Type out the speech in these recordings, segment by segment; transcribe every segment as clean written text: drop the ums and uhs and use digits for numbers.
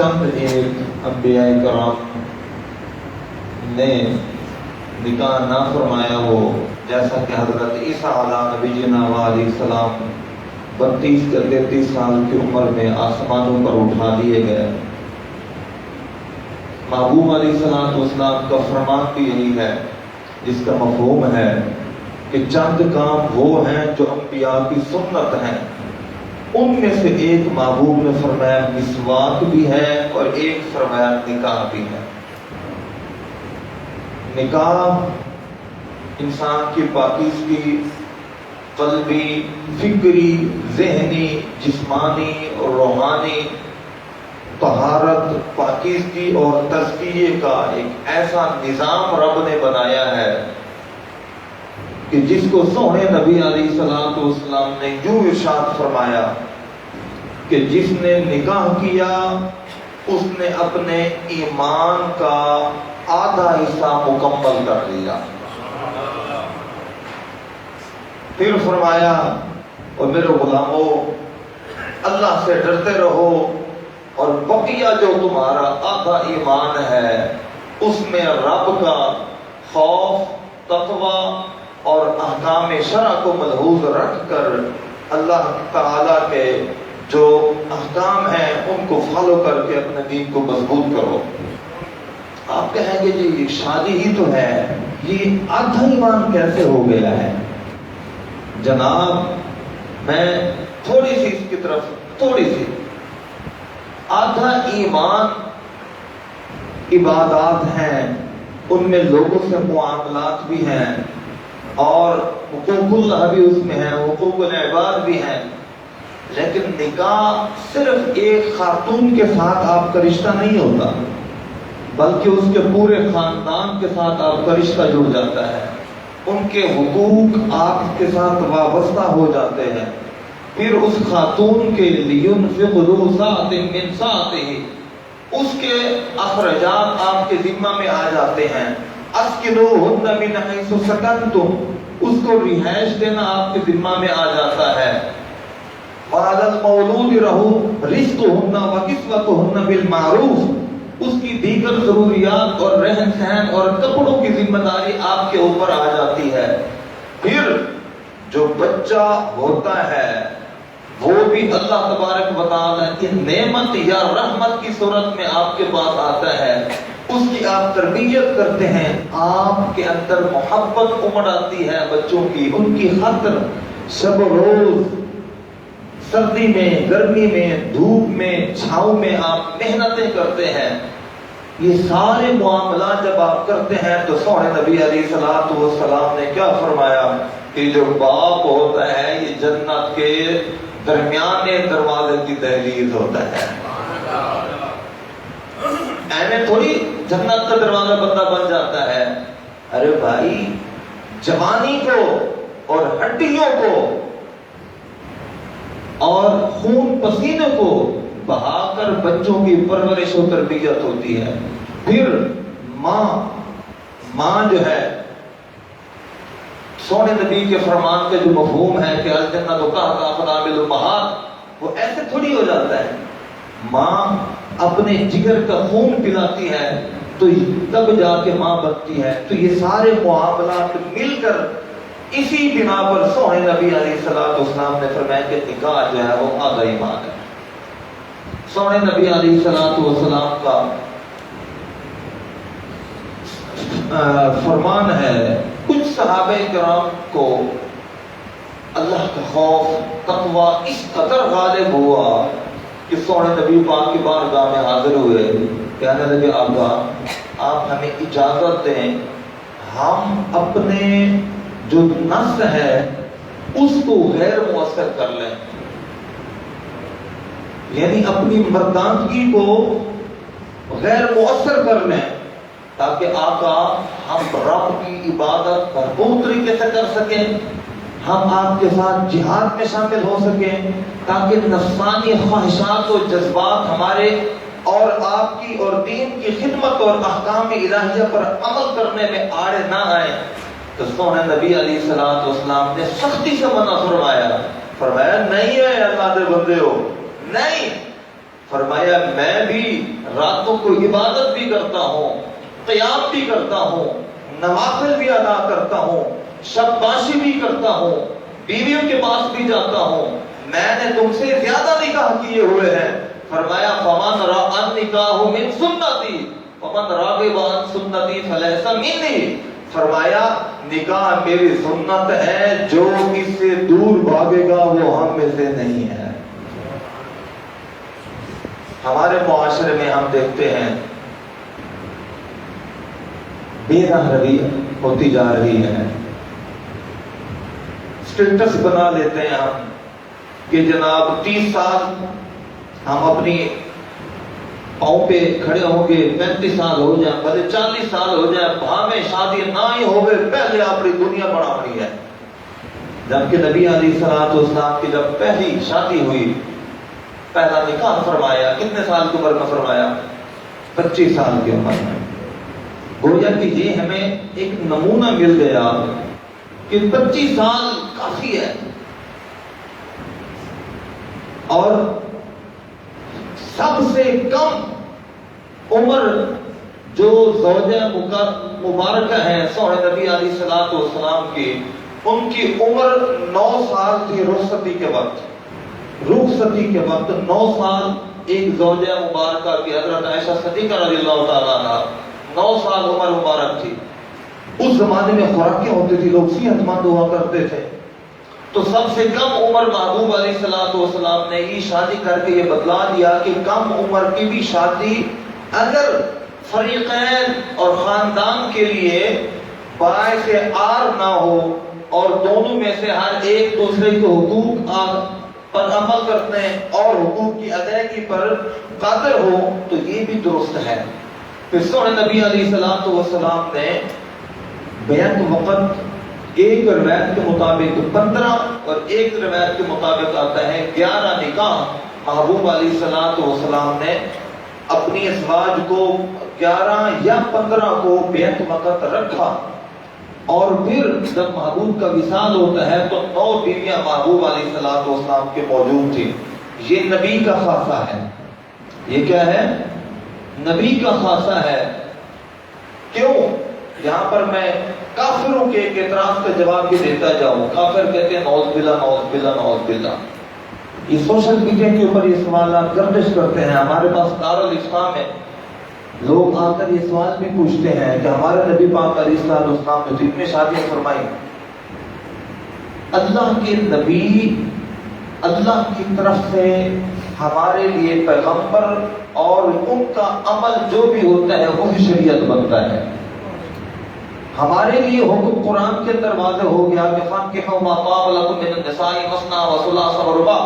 چند ایک انبیاء کرام نے نکاح نہ فرمایا ہو، جیسا کہ حضرت عیسیٰ علیہ نبینا علیہ السلام 32 یا 33 سال کی عمر میں آسمانوں پر اٹھا لیے گئے۔ محبوب علیہ السلام کا فرمان بھی یہی ہے، جس کا مفہوم ہے کہ چند کام وہ ہیں جو انبیاء کی سنت ہیں، ان میں سے ایک محبوب نے فرمایا مسواک بھی ہے اور ایک فرمایا نکاح بھی ہے۔ نکاح انسان کی پاکیزگی قلبی، فکری، ذہنی، جسمانی اور روحانی طہارت، پاکیزگی اور تزکیے کا ایک ایسا نظام رب نے بنایا ہے کہ جس کو سونے نبی علیہ السلام نے یوں ارشاد فرمایا کہ جس نے نکاح کیا اس نے اپنے ایمان کا آدھا حصہ مکمل کر لیا۔ پھر فرمایا اور میرے غلاموں اللہ سے ڈرتے رہو اور بقیہ جو تمہارا آدھا ایمان ہے اس میں رب کا خوف، تقوی اور احکام شرع کو ملحوظ رکھ کر اللہ تعالیٰ کے جو احکام ہیں ان کو فالو کر کے اپنے دین کو مضبوط کرو۔ آپ کہیں گے جی شادی ہی تو ہے، یہ آدھا ایمان کیسے ہو گیا ہے؟ جناب میں تھوڑی سی اس کی طرف آدھا ایمان عبادات ہیں، ان میں لوگوں سے معاملات بھی ہیں اور حقوق اللہ بھی اس میں ہیں، حقوق العباد بھی ہیں، لیکن نکاح صرف ایک خاتون کے ساتھ آپ کا رشتہ نہیں ہوتا بلکہ اس کے پورے خاندان کے ساتھ آپ کا رشتہ جڑ جاتا ہے، ان کے حقوق آپ کے ساتھ وابستہ ہو جاتے ہیں۔ پھر اس خاتون کے لِيُنْفِقْ ذُو سَعْةٍ مِّن سَعْتِهِ اس کے اخراجات آپ کے ذمہ میں آ جاتے ہیں۔ أَسْكِنُوهُنَّ مِنْ حَيْثُ سَكَنْتُمْ اس کو رہائش دینا آپ کے ذمہ میں آ جاتا ہے۔ وَعَلَى الْمَوْلُودِ لَهُ رِزْقُهُنَّ وَكِسْوَتُهُنَّ بِالْمَعْرُوفِ اس کی دیگر ضروریات اور رہن سہن اور کپڑوں کی ذمہ داری آپ کے اوپر آ جاتی ہے۔ پھر جو بچہ ہوتا ہے وہ بھی اللہ تبارک و تعالیٰ کی نعمت یا رحمت کی صورت میں آپ کے پاس آتا ہے، اس کی آپ تربیت کرتے ہیں، آپ کے اندر محبت امڑ آتی ہے بچوں کی، ان کی خاطر شب و روز سردی میں، گرمی میں، دھوپ میں، چھاؤں میں آپ محنتیں کرتے ہیں۔ یہ سارے معاملات جب آپ کرتے ہیں تو سونے نبی علیہ السلام نے کیا فرمایا کہ جو باپ ہوتا ہے یہ جنت کے درمیانے دروازے کی دہلیز ہوتا ہے۔ ایسے تھوڑی جنت کا دروازہ بندہ بن جاتا ہے، ارے بھائی جوانی کو اور ہڈیوں کو اور خون پسینے کو بہا کر بچوں کی پرورش و تربیت ہوتی ہے۔ پھر ماں جو ہے سونے نبی کے فرمان کے جو مفہوم ہے کہ الجنت تحت اقدام الامہات وہ ایسے تھوڑی ہو جاتا ہے۔ ماں اپنے جگر کا خون پلاتی ہے تو تب جا کے ماں بنتی ہے۔ تو یہ سارے معاملات مل کر اسی بنا پر سونے نبی علیہ السلام نے فرمایا کہ نکاح جو ہے وہ آدھا ایمان ہے۔ سونے نبی علیہ السلام کا فرمان ہے، کچھ صحابہ کرام کو اللہ کا خوف، تقوی اس قدر غالب ہوا کہ سونے نبی پاک کی بارگاہ میں حاضر ہوئے، کہنے لگے آقا آپ ہمیں اجازت دیں ہم اپنے جو نفس ہے اس کو غیر مؤثر کر لیں، یعنی اپنی مردانگی کو غیر مؤثر کر لیں تاکہ آقا ہم رب کی عبادت بھرپور طریقے سے کر سکیں، ہم آپ کے ساتھ جہاد میں شامل ہو سکیں، تاکہ نفسانی خواہشات و جذبات ہمارے اور آپ کی اور دین کی خدمت اور احکام الہیہ پر عمل کرنے میں آڑے نہ آئیں۔ تو سونے نبی علیہ السلام نے سختی سے منع فرمایا نہیں ہے اللہ دے بندے ہو، نہیں، فرمایا میں بھی راتوں کو عبادت بھی کرتا ہوں، قیام بھی کرتا ہوں، نوافل بھی ادا کرتا ہوں، شب باشی بھی کرتا ہوں، بیویوں کے پاس بھی جاتا ہوں، میں نے تم سے زیادہ نکاح کیے ہوئے ہیں۔ فرمایا فمن رأى النکاح من سنتی ومن راغب عن سنتی فلیس منی، فرمایا نکاح میری سنت ہے، جو اس سے دور بھاگے گا وہ ہم میں سے نہیں ہے۔ ہمارے معاشرے میں ہم دیکھتے ہیں بے رحم روی ہوتی جا رہی ہے، اسٹیٹس بنا لیتے ہیں ہم کہ جناب 30 سال ہم اپنی پاؤں پہ کھڑے ہوں گے، 35 سال ہو جائیں، بھلے 40 سال ہو جائیں، ہمیں شادی نہ ہی ہوئے پہلے اپنی دنیا بڑھانی ہے۔ جبکہ نبی علیہ الصلوۃ والسلام کی جب پہلی شادی ہوئی، پہلا نکاح فرمایا، کتنے سال کی عمر میں فرمایا؟ 25 سال کی عمر میں۔ گویا کہ یہ ہمیں ایک نمونہ مل گیا کہ 25 سال کافی ہے، اور سب سے کم عمر جو زوجہ مبارکہ ہیں سونے نبی علیہ الصلوۃ والسلام کی، ان کی عمر 9 سال تھی رخصتی کے وقت۔ رخصتی کے وقت 9 سال ایک زوجہ مبارکہ کی حضرت عائشہ صدیقہ رضی اللہ تعالیٰ عنہ 9 سال عمر مبارک تھی۔ اس زمانے میں خوراکیں ہوتی تھی، لوگ صحت مند ہوا کرتے تھے، تو سب سے کم عمر محبوب علیہ الصلوۃ والسلام نے یہ شادی کر کے یہ بتلا دیا کہ کم عمر کی بھی شادی اگر فریقین اور خاندان کے لیے باعث عار نہ ہو اور دونوں میں سے ہر ایک دوسرے کے حقوق پر عمل کرتے ہیں اور حقوق کی ادائیگی پر قادر ہو تو یہ بھی درست ہے۔ پھر سونے نبی علیہ الصلوۃ والسلام نے بیعت وقت ایک روایت کے مطابق 15 اور ایک روایت کے مطابق آتا ہے 11 نکاح محبوب علیہ الصلوۃ والسلام نے اپنی ازواج کو 11 یا 15 کو بیعت وقت رکھا، اور پھر جب محبوب کا وصال ہوتا ہے تو 9 بیویاں محبوب علیہ الصلوۃ والسلام کے موجود تھیں۔ یہ نبی کا خاصہ ہے۔ یہ کیا ہے؟ نبی کا خاصہ ہے۔ کیوں؟ یہاں پر میں کافروں کے ایک اعتراض کا جواب بھی دیتا جاؤں۔ کافر کہتے ہیں نعوذ باللہ نعوذ باللہ نعوذ باللہ۔ یہ سوشل میڈیا کے اوپر یہ سوالات گردش کرتے ہیں۔ ہمارے پاس دارالاسلام ہے، لوگ آ کر یہ سوال بھی پوچھتے ہیں کہ ہمارے نبی پاک علیہ السلام نے جتنی شادیاں فرمائی، اللہ کے نبی اللہ کی طرف سے ہمارے لیے پیغمبر اور ان کا عمل جو بھی ہوتا ہے وہی شریعت بنتا ہے۔ ہمارے لیے حکم قرآن کے اندر واضح ہو گیا کہ فانکحوا ما طاب لکم من النساء مثنی وثلاث ورباع،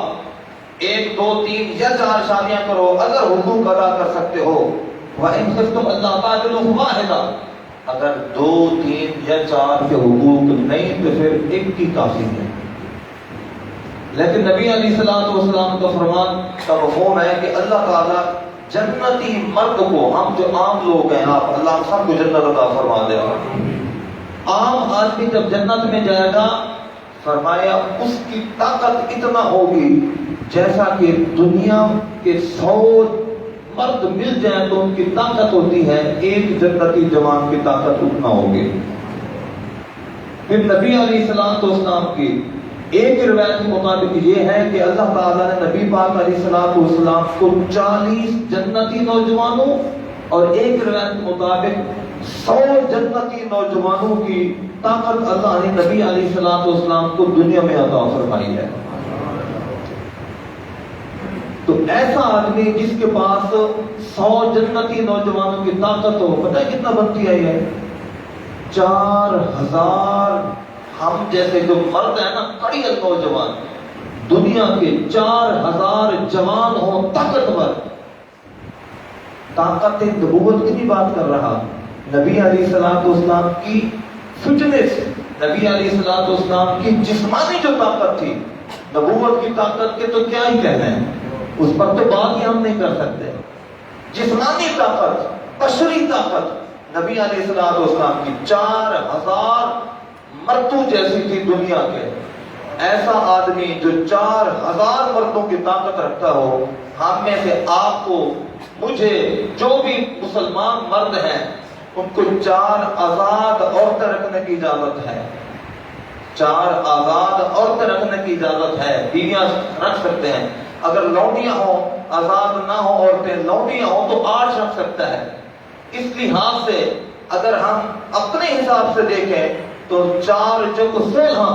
1 2 3 یا 4 شادیاں کرو اگر حقوق ادا کر سکتے ہو۔ وَإِنْ خِفْتُمْ أَلَّا تَعْدِلُوا فَوَاحِدَةً، اگر 2 3 یا 4 کے حقوق نہیں تو پھر ایک کی کافی ہے۔ لیکن نبی علیہ الصلوۃ والسلام کا فرمان کا مفہوم ہے کہ اللہ تعالیٰ جنتی مرد کو، ہم جو عام لوگ ہیں، آپ اللہ سب کو جنت عطا فرما دے۔ عام آدمی جب جنت میں جائے گا، فرمایا اس کی طاقت اتنا ہوگی جیسا کہ دنیا کے 100 مرد مل جائیں تو ان کی طاقت ہوتی ہے ایک جنتی جوان کی طاقت اتنا ہوگی۔ پھر نبی علیہ الصلوۃ والسلام کی ایک روایت کے مطابق یہ ہے کہ اللہ تعالیٰ نے نبی پاک علیہ الصلوۃ والسلام کو 40 جنتی نوجوانوں اور ایک روایت کے مطابق 100 جنتی نوجوانوں کی طاقت اللہ نے نبی علیہ الصلوۃ والسلام کو دنیا میں عطا فرمائی ہے۔ تو ایسا آدمی جس کے پاس 100 جنتی نوجوانوں کی طاقت ہو، پتہ ہے کتنا بنتی ہے یہ؟ 4000 ہم جیسے جو مرد ہیں نا، کڑیل نوجوان، دنیا کے 4000 جوان ہوں طاقتور۔ طاقت نبوت کی بات کر رہا، نبی علیہ الصلوۃ والسلام کی فٹنس، نبی علیہ الصلوۃ والسلام کی جسمانی جو طاقت تھی، نبوت کی طاقت کے تو کیا ہی کہنا ہے، اس پر تو بات ہی ہم نہیں کر سکتے۔ جسمانی طاقت، بشری طاقت نبی علیہ الصلوۃ والسلام کی 4000 مردوں جیسی تھی دنیا کے۔ ایسا آدمی جو 4000 مردوں کی طاقت رکھتا ہو، ہم میں سے آپ کو، مجھے، جو بھی مسلمان مرد ہیں ان کو 4 آزاد عورتیں رکھنے کی اجازت ہے۔ 4 آزاد عورتیں رکھنے کی اجازت ہے، بیویاں رکھ سکتے ہیں۔ اگر لونڈیاں ہوں، آزاد نہ ہو عورتیں، لونڈیاں ہوں تو 8 رکھ سکتا ہے۔ اس لحاظ سے اگر ہم اپنے حساب سے دیکھیں تو 4 جب 16،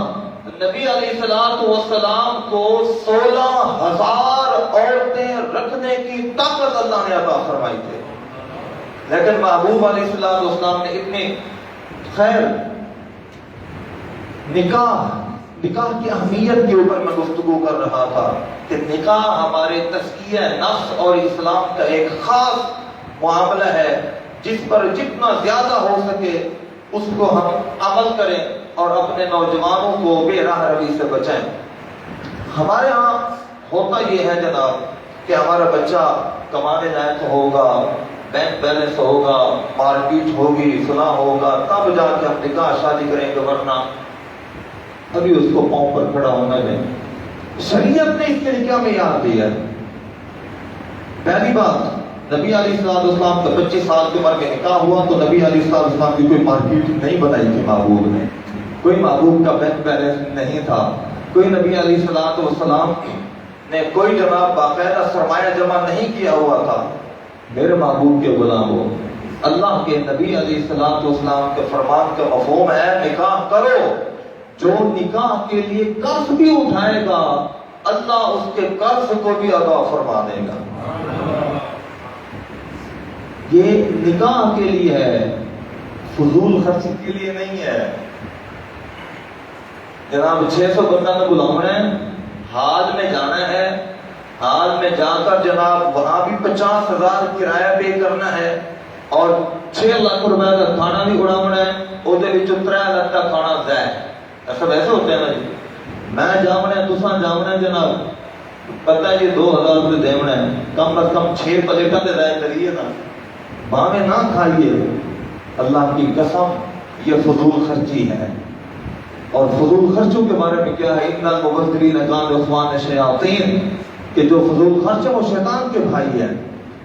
نبی علیہ السلام کو 16,000 عورتیں رکھنے کی طاقت اللہ نے عطا فرمائی تھی، لیکن محبوب علیہ السلام نے اتنی خیر نکاح کی اہمیت کے اوپر میں گفتگو کر رہا تھا کہ نکاح ہمارے تزکیہ نفس اور اسلام کا ایک خاص معاملہ ہے، جس پر جتنا زیادہ ہو سکے اس کو ہم عمل کریں اور اپنے نوجوانوں کو بے راہ روی سے بچائیں۔ ہمارے ہاں ہوتا یہ ہے جناب کہ ہمارا بچہ کمانے لائق ہوگا، بینک بیلنس ہوگا، مارکیٹ ہوگی، فلاں ہوگا، تب جا کے ہم نکاح شادی کریں گے، ورنہ ابھی اس کو پاؤں پر کھڑا ہونا دیں۔ شریعت نے اس کے لیے کیا معیار دیا ہے؟ پہلی بات، نبی علیہ السلام کا 25 سال کی عمر میں نکاح ہوا تو نبی علیہ السلام کی کوئی مارکیٹ نہیں بنائی تھی محبوب نے، کوئی محبوب کا بینک بیلنس نہیں تھا، کوئی نبی علیہ السلام نے کوئی جناب باقاعدہ سرمایہ جمع نہیں کیا ہوا تھا۔ میرے محبوب کے غلاموں، اللہ کے نبی علیہ السلام کے فرمان کا مفہوم ہے نکاح کرو۔ جو نکاح کے لیے قرض بھی اٹھائے گا اللہ اس کے قرض کو بھی ادا فرما دے گا۔ یہ نکاح کے لیے ہے، فضول خرچ کے لیے نہیں ہے۔ جناب 600 بندہ میں بلانا ہے، حال میں جانا ہے، حال میں جا کر جناب وہاں بھی 50,000 کرایہ پے کرنا ہے اور 6 لاکھ روپے کا کھانا بھی اڑاونا ہے، وہ 3 لاکھ کا کھانا ضائع۔ ایسا ویسے ہوتا ہے نا جی، میں جاؤنا ہے، تساں جاؤنا ہے جناب، پتہ ہے یہ 2,000 روپے دیونا ہے، کم از کم 6 پلیٹاں تے ضائع کریے نا، باویں نہ کھائیے۔ اللہ کی قسم یہ فضول خرچی ہے۔ اور فضول خرچوں کے بارے میں کیا ہے؟ ان المبذرین کانوا اخوان الشیاطین، کہ جو فضول خرچ ہے وہ شیطان کے بھائی ہیں۔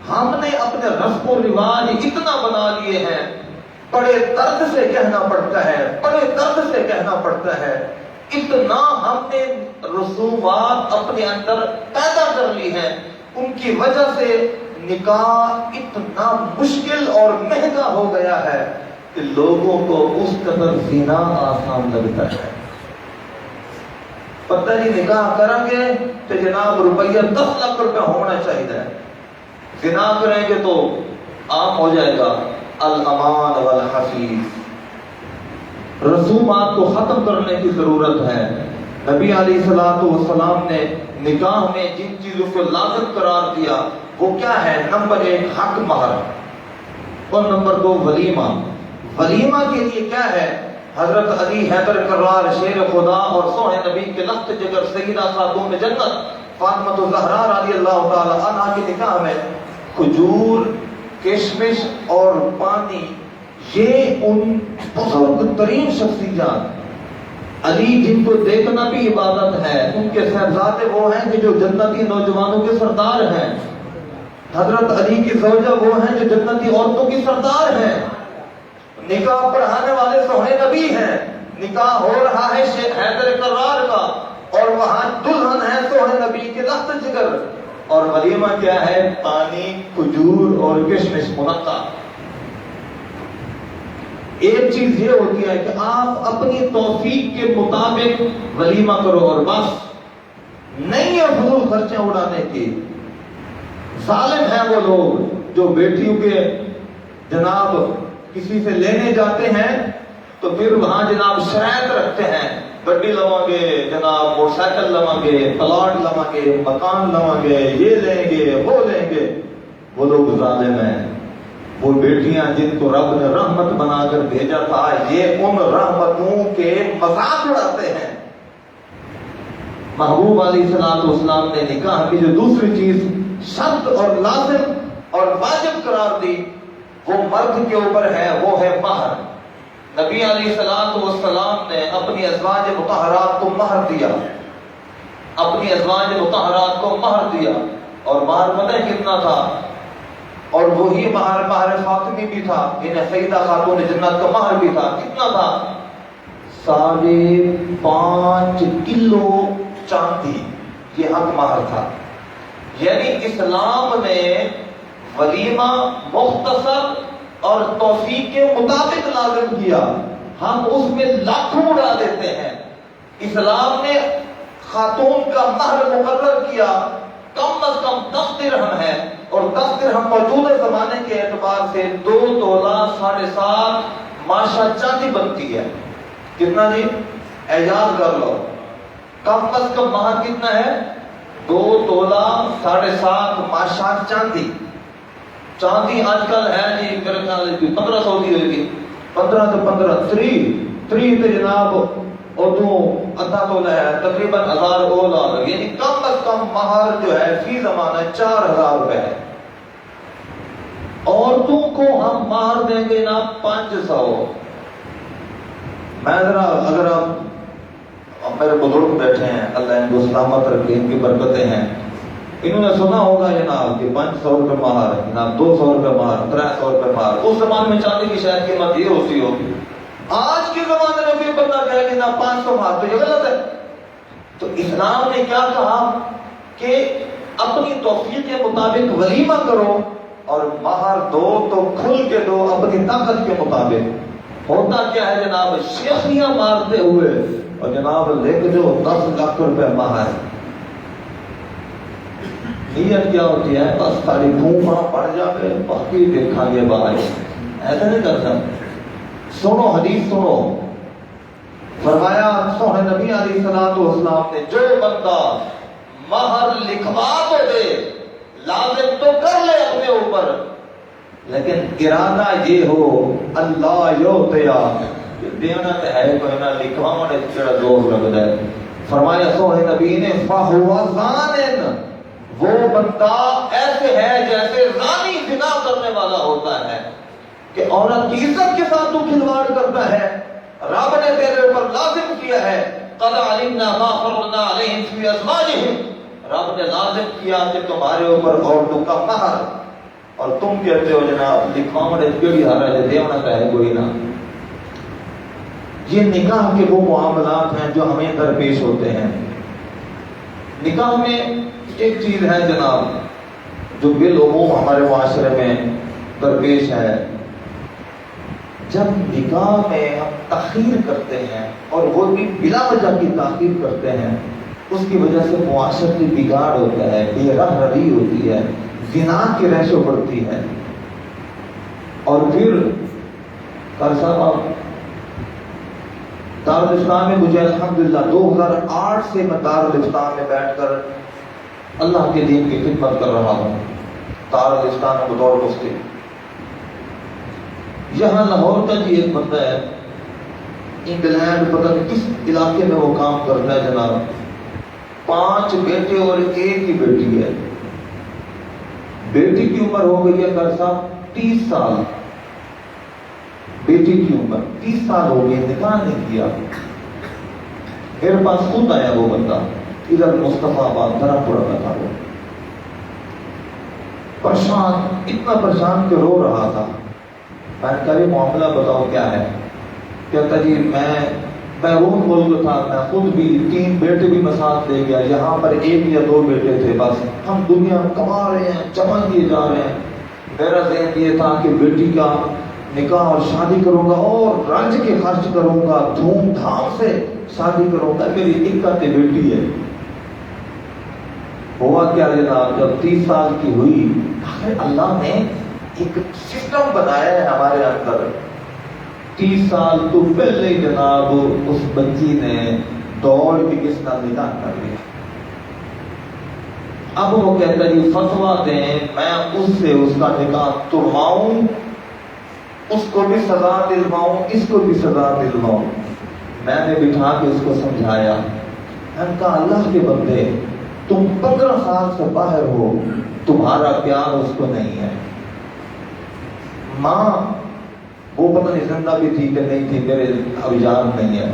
ہم نے اپنے رسم و رواج اتنا بنا لیے ہیں، بڑے درد سے کہنا پڑتا ہے، بڑے درد سے کہنا پڑتا ہے، اتنا ہم نے رسومات اپنے اندر پیدا کر لی ہیں، ان کی وجہ سے نکاح اتنا مشکل اور مہنگا ہو گیا ہے کہ لوگوں کو اس قدر زنا آسان لگتا ہے۔ پتہ نہیں نکاح کریں گے تو جناب روپیہ 10 لاکھ روپے ہونا چاہیے، زنا کریں گے تو عام ہو جائے گا۔ الامان والحفیظ، رسومات کو ختم کرنے کی ضرورت ہے۔ نبی علیہ السلام نے نکاح میں جن چیزوں کو لازم قرار دیا وہ کیا ہے؟ نمبر 1 حق مہر، اور نمبر 2 ولیمہ۔ ولیمہ کے لیے کیا ہے؟ حضرت علی حیدر کرار شیر خدا اور سونے نبی کے لخت جگر سیدہ خاتون جنت فاطمہ الزہرا رضی اللہ تعالی عنہا کے نکاح میں کھجور، کشمش اور پانی، یہ ان بزرگ ترین شخصیات، علی جن کو دیکھنا بھی عبادت ہے، ان کے صاحبزادے وہ ہیں کہ جو جنتی نوجوانوں کے سردار ہیں، حضرت علی کی زوجہ وہ ہیں جو جنتی عورتوں کی سردار ہیں، نکاح پڑھانے والے سونے نبی ہیں، نکاح ہو رہا ہے شیخ حیدر کرار کا اور وہاں دلہن ہے سونے نبی کے لخت جگر، اور ولیمہ کیا ہے؟ پانی، کھجور اور کشمش منقع۔ ایک چیز یہ ہوتی ہے کہ آپ اپنی توفیق کے مطابق ولیمہ کرو اور بس، نہیں ہے فضول خرچے اڑانے کی۔ ظالم ہیں وہ لوگ جو بیٹیوں کے جناب کسی سے لینے جاتے ہیں تو پھر وہاں جناب شرائط رکھتے ہیں، گڈی لواں گے جناب، موٹر سائیکل لواں گے، پلاٹ لواں گے، مکان لواں گے، یہ لیں گے، وہ لیں گے۔ وہ لوگ ظالم ہیں۔ وہ بیٹیاں جن کو رب نے رحمت بنا کر بھیجا تھا، یہ ان رحمتوں کے مذاق اڑاتے ہیں۔ محبوب علیہ السلام نے نکاح کی جو دوسری چیز شرط اور لازم اور واجب قرار دی وہ مرد کے اوپر ہے، وہ ہے مہر۔ نبی علیہ السلام نے اپنی ازواج مطہرات کو مہر دیا، اپنی ازواج مطہرات کو مہر دیا۔ اور مہر پتہ ہے کتنا تھا؟ اور وہی مہر فاطمی بھی تھا، انہیں سیدہ خاتون جنت کا مہر بھی تھا. کتنا تھا؟ 5.5 کلو چاندی. یہ حق مہر تھا. یعنی اسلام نے ولیمہ مختصر اور توفیق کے مطابق لازم کیا. ہم اس میں لاکھوں اڑا دیتے ہیں. اسلام نے خاتون کا مہر مقرر کیا، کم از کم 10 درہم ہے، اور 10 درہم موجودہ زمانے کے اعتبار سے 2 تولہ 7.5 ماشا چاندی بنتی ہے. کتنا جی؟ اعجاز کر لو. کم از کم مہر کتنا ہے؟ 2 تولہ 7.5 ماشا چاندی. چاندی آج کل ہے جی میرے خیال 1500 کی ہوگی. 15 تو 15 3 تو جناب اردو آدھا تولہ ہے، تقریباً 1000 $. یعنی کم از کم مہر جو ہے فی زمانہ 4000 روپے ہے. عورتوں کو ہم مہر دیں گے نا 500. میں ذرا اگر آپ میرے بزرگ بیٹھے ہیں، اللہ ان کو سلامت رکھے، ان کی برکتیں ہیں، انہوں نے سنا ہوگا جناب کہ 500 روپے مہر، جناب 200 روپے مہر، 300 روپے مہر. اس زمانے میں چاندی کی شاید قیمت یہ ہوتی ہوگی. آج کے زمانے میں کوئی بندہ کہے کہ نا 500 مہر، تو یہ غلط ہے. تو اسلام نے کیا کہا کہ اپنی توفیق کے مطابق ولیمہ کرو، اور مہر دو تو کھل کے دو اپنی طاقت کے مطابق. ہوتا کیا ہے جناب؟ شیخیاں مارتے ہوئے اور جناب لکھ دو 10 لاکھ روپے مہر. نیت کیا ہوتی ہے؟ بس ساری بھوما پڑ جائے، باقی دیکھا گے بھائی. ایسا نہیں کرتا. سنو حدیث سنو. فرمایا سونے نبی علیہ السلام نے جو بندہ مہر لکھوا تو دے، لازم تو کر لے اپنے اوپر، لیکن ارادہ یہ ہو اللہ یوتیا دینا تو ہے کوئی نہ لکھواؤں نے جڑا زور لگتا ہے. فرمایا سونے نبی نے فَهُوَ زَانٍ، وہ بندہ ایسے ہے جیسے زانی زنا کرنے والا ہوتا ہے کہ عورت کی عزت کے ساتھ تو کھلواڑ کرتا ہے. رب نے تیرے اوپر لازم کیا ہے قَدْ عَلِمْنَا مَا فَرَضْنَا عَلَيْهِمْ فِي أَزْوَاجِهِمْ، رب نے لازم کیا کہ تمہارے اوپر عورتوں کا مہر، اور تم کہتے ہو جناب لکھواؤں نے کیڑی ہارا ہے دیونا کا ہے کوئی نہ. یہ نکاح کے وہ معاملات ہیں جو ہمیں درپیش ہوتے ہیں. نکاح میں ایک چیز ہے جناب جو بالعموم ہمارے معاشرے میں درپیش ہے. جب نکاح میں ہم تاخیر کرتے ہیں، اور وہ بھی بلا وجہ کی تاخیر کرتے ہیں، اس کی وجہ سے معاشرتی بگاڑ ہوتا ہے، بے راہ روی ہوتی ہے، زنا کی ریشو بڑھتی ہے. اور پھر قاری صاحب آپ دارالاسلام میں مجھے الحمدللہ 2008 سے میں دارالاسلام میں بیٹھ کر اللہ کے دین کی خدمت کر رہا ہوں. دارالاسلام میں بطور مفتی. یہاں لاہور کا جی ایک بندہ ہے، انگلینڈ پتہ نہیں کس علاقے میں وہ کام کرتا ہے جناب. 5 بیٹے اور 1 ہی بیٹی ہے. بیٹی کی عمر ہو گئی ہے قاری صاحب 30 سال. بیٹی کی عمر 30 سال ہو گئی، نکاح نہیں کیا. میرے پاس خود آیا وہ بندہ، ادھر مصطفیٰ آباد دھرم پورا کا تھا. وہ پریشان، اتنا پریشان کہ رو رہا تھا. میں نے کہا معاملہ بتاؤ کیا ہے؟ کہتا جی میں بیرون ملک تھا، میں خود بھی 3 بیٹے بھی میں ساتھ لے گیا. یہاں پر 1 یا 2 بیٹے تھے، بس ہم دنیا کما رہے ہیں، جمع کیے جا رہے ہیں. میرا ذہن یہ تھا کہ بیٹی کا نکاح اور شادی کروں گا، اور رنج کے خرچ کروں گا، دھوم دھام سے شادی کروں گا. میری اکلوتی بیٹی ہے. ہوا کیا جناب، جب 30 سال کی ہوئی، آخر اللہ نے ایک سسٹم بنایا ہے ہمارے اندر. 30 سال تو پہلے جناب اس بچی نے دوڑ کے کس کا نکاح کر لیا. اب وہ کہتا ہے فتویٰ دیں میں اس سے اس کا نکاح ترواؤں، اس کو بھی سزا دلواؤں، اس کو بھی سزا دلواؤں. میں نے بٹھا کے اس کو سمجھایا. میں نے کہا اللہ کے بندے، تم 15 سال سے باہر ہو، تمہارا پیار اس کو نہیں ہے. ماں وہ پتہ نہیں زندہ بھی تھی کہ نہیں تھی، میرے اب یاد نہیں ہے.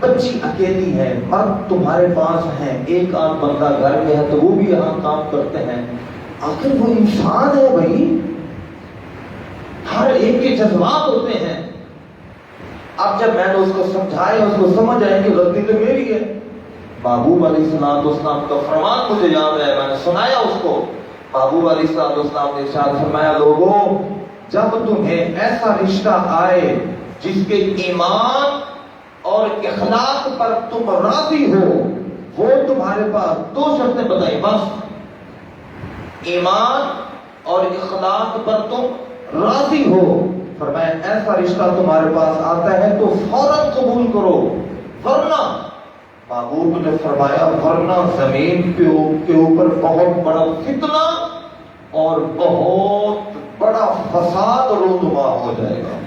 بچی اکیلی ہے، مرد تمہارے پاس ہیں، ایک آدھ بندہ گھر میں ہے تو وہ بھی یہاں کام کرتے ہیں، آخر وہ انسان ہے بھائی، ہر ایک کے جذبات ہوتے ہیں۔ اب جب میں نے اس کو سمجھایا، اس کو سمجھ آئے کہ غلطی تو میری ہے، محبوب علیہ السلام کا فرمان مجھے یاد ہے، میں نے سنایا اس کو۔ محبوب علیہ السلام نے ارشاد فرمایا، لوگوں جب تمہیں ایسا رشتہ آئے جس کے ایمان اور اخلاق پر تم راضی ہو، وہ تمہارے پاس دو شرطیں بتائیں بس، ایمان اور اخلاق پر تم راضی ہو، فرمایا ایسا رشتہ تمہارے پاس آتا ہے تو فوراً قبول کرو، ورنہ محبوب نے فرمایا ورنہ زمین کے اوپر بہت بڑا فتنہ اور بہت بڑا فساد رونما ہو جائے گا۔